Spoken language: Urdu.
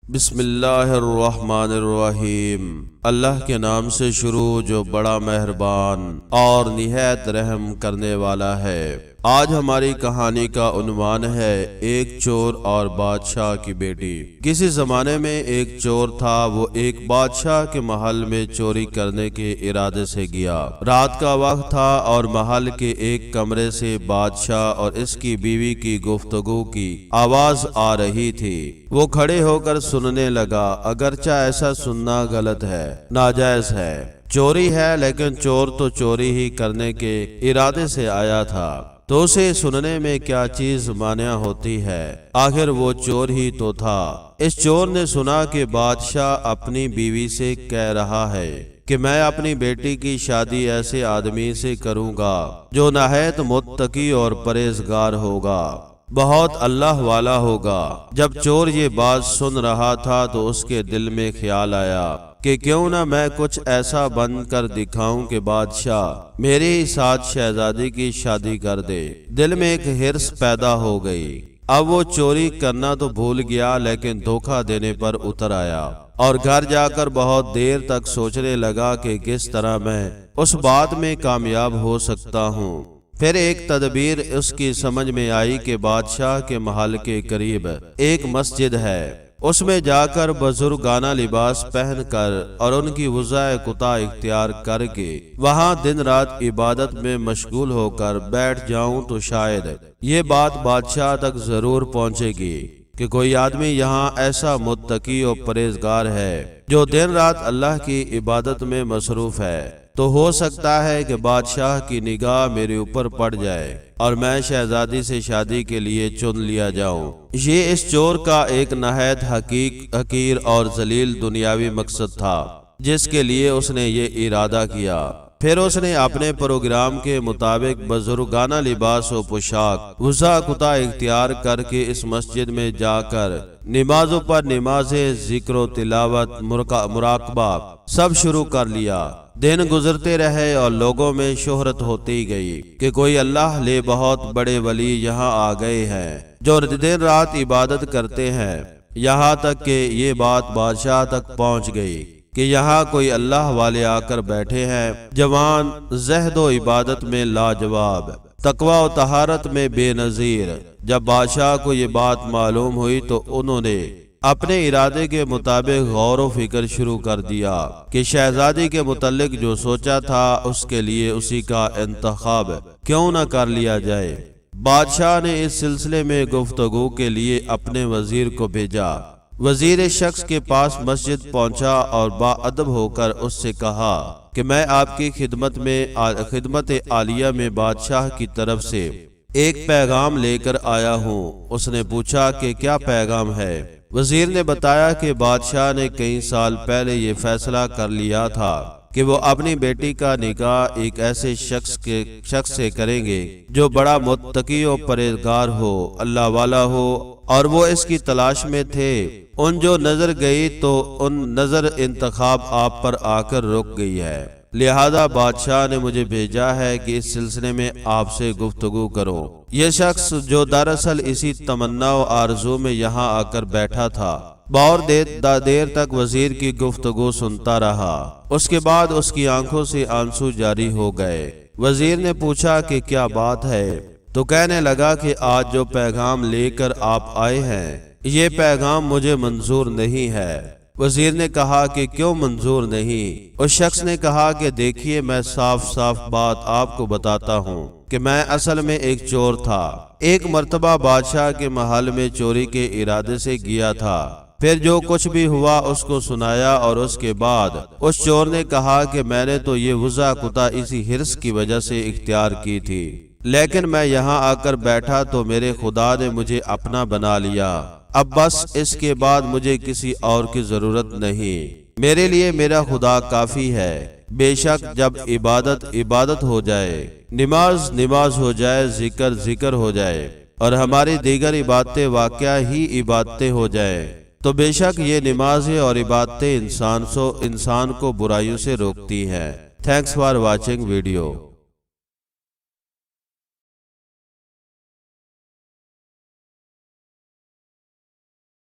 بسم اللہ الرحمن الرحیم۔ اللہ کے نام سے شروع جو بڑا مہربان اور نہایت رحم کرنے والا ہے۔ آج ہماری کہانی کا عنوان ہے ایک چور اور بادشاہ کی بیٹی۔ کسی زمانے میں ایک چور تھا، وہ ایک بادشاہ کے محل میں چوری کرنے کے ارادے سے گیا۔ رات کا وقت تھا اور محل کے ایک کمرے سے بادشاہ اور اس کی بیوی کی گفتگو کی آواز آ رہی تھی۔ وہ کھڑے ہو کر سننے لگا، اگرچہ ایسا سننا غلط ہے، ناجائز ہے، چوری ہے، لیکن چور تو چوری ہی کرنے کے ارادے سے آیا تھا، تو اسے سننے میں کیا چیز مانع ہوتی ہے؟ آخر وہ چور ہی تو تھا۔ اس چور نے سنا کہ بادشاہ اپنی بیوی سے کہہ رہا ہے کہ میں اپنی بیٹی کی شادی ایسے آدمی سے کروں گا جو نہایت متقی اور پرہیزگار ہوگا، بہت اللہ والا ہوگا۔ جب چور یہ بات سن رہا تھا تو اس کے دل میں خیال آیا کہ کیوں نہ میں کچھ ایسا بن کر دکھاؤں کہ بادشاہ میرے ہی ساتھ شہزادی کی شادی کر دے۔ دل میں ایک حرص پیدا ہو گئی۔ اب وہ چوری کرنا تو بھول گیا، لیکن دھوکہ دینے پر اتر آیا اور گھر جا کر بہت دیر تک سوچنے لگا کہ کس طرح میں اس بات میں کامیاب ہو سکتا ہوں۔ پھر ایک تدبیر اس کی سمجھ میں آئی کہ بادشاہ کے محل کے قریب ایک مسجد ہے، اس میں جا کر بزرگانہ لباس پہن کر اور ان کی وضع قطع اختیار کر کے وہاں دن رات عبادت میں مشغول ہو کر بیٹھ جاؤں تو شاید یہ بات بادشاہ تک ضرور پہنچے گی کہ کوئی آدمی یہاں ایسا متقی اور پرہیزگار ہے جو دن رات اللہ کی عبادت میں مصروف ہے، تو ہو سکتا ہے کہ بادشاہ کی نگاہ میرے اوپر پڑ جائے اور میں شہزادی سے شادی کے لیے چن لیا جاؤں۔ یہ اس چور کا ایک نہایت حقیر اور ذلیل دنیاوی مقصد تھا جس کے لیے اس نے یہ ارادہ کیا۔ پھر اس نے اپنے پروگرام کے مطابق بزرگانہ لباس و پوشاک وضع قطع اختیار کر کے اس مسجد میں جا کر نمازوں پر نمازیں، ذکر و تلاوت، مراقبہ سب شروع کر لیا۔ دن گزرتے رہے اور لوگوں میں شہرت ہوتی گئی کہ کوئی اللہ لے بہت بڑے ولی یہاں آ گئے ہیں جو دن رات عبادت کرتے ہیں، یہاں تک کہ یہ بات بادشاہ تک پہنچ گئی کہ یہاں کوئی اللہ والے آ کر بیٹھے ہیں، جوان، زہد و عبادت میں لاجواب، تقوی و طہارت میں بے نظیر۔ جب بادشاہ کو یہ بات معلوم ہوئی تو انہوں نے اپنے ارادے کے مطابق غور و فکر شروع کر دیا کہ شہزادی کے متعلق جو سوچا تھا اس کے لیے اسی کا انتخاب کیوں نہ کر لیا جائے۔ بادشاہ نے اس سلسلے میں گفتگو کے لیے اپنے وزیر کو بھیجا۔ وزیر شخص کے پاس مسجد پہنچا اور با ادب ہو کر اس سے کہا کہ میں آپ کی خدمت عالیہ میں بادشاہ کی طرف سے ایک پیغام لے کر آیا ہوں۔ اس نے پوچھا کہ کیا پیغام ہے؟ وزیر نے بتایا کہ بادشاہ نے کئی سال پہلے یہ فیصلہ کر لیا تھا کہ وہ اپنی بیٹی کا نکاح ایک ایسے شخص سے کریں گے جو بڑا متقی و پرہیزگار ہو، اللہ والا ہو، اور وہ اس کی تلاش میں تھے۔ ان جو نظر گئی تو ان نظر انتخاب آپ پر آ کر رک گئی ہے، لہذا بادشاہ نے مجھے بھیجا ہے کہ اس سلسلے میں آپ سے گفتگو کرو۔ یہ شخص جو دراصل اسی تمنا و آرزو میں یہاں آ کر بیٹھا تھا، بہت دیر تک وزیر کی گفتگو سنتا رہا۔ اس کے بعد اس کی آنکھوں سے آنسو جاری ہو گئے۔ وزیر نے پوچھا کہ کیا بات ہے؟ تو کہنے لگا کہ آج جو پیغام لے کر آپ آئے ہیں یہ پیغام مجھے منظور نہیں ہے۔ وزیر نے کہا کہ کیوں منظور نہیں؟ اس شخص نے کہا کہ دیکھیے، میں صاف بات آپ کو بتاتا ہوں کہ میں اصل میں ایک چور تھا۔ ایک مرتبہ بادشاہ کے محل میں چوری کے ارادے سے گیا تھا، پھر جو کچھ بھی ہوا اس کو سنایا، اور اس کے بعد اس چور نے کہا کہ میں نے تو یہ وضع قطع اسی حرص کی وجہ سے اختیار کی تھی، لیکن میں یہاں آ کر بیٹھا تو میرے خدا نے مجھے اپنا بنا لیا۔ اب بس اس کے بعد مجھے کسی اور کی ضرورت نہیں، میرے لیے میرا خدا کافی ہے۔ بے شک جب عبادت ہو جائے، نماز ہو جائے، ذکر ہو جائے، اور ہماری دیگر عبادتیں واقعہ ہی عبادتیں ہو جائے، تو بے شک یہ نمازیں اور عبادتیں انسان کو برائیوں سے روکتی ہیں۔ Thanks for watching video.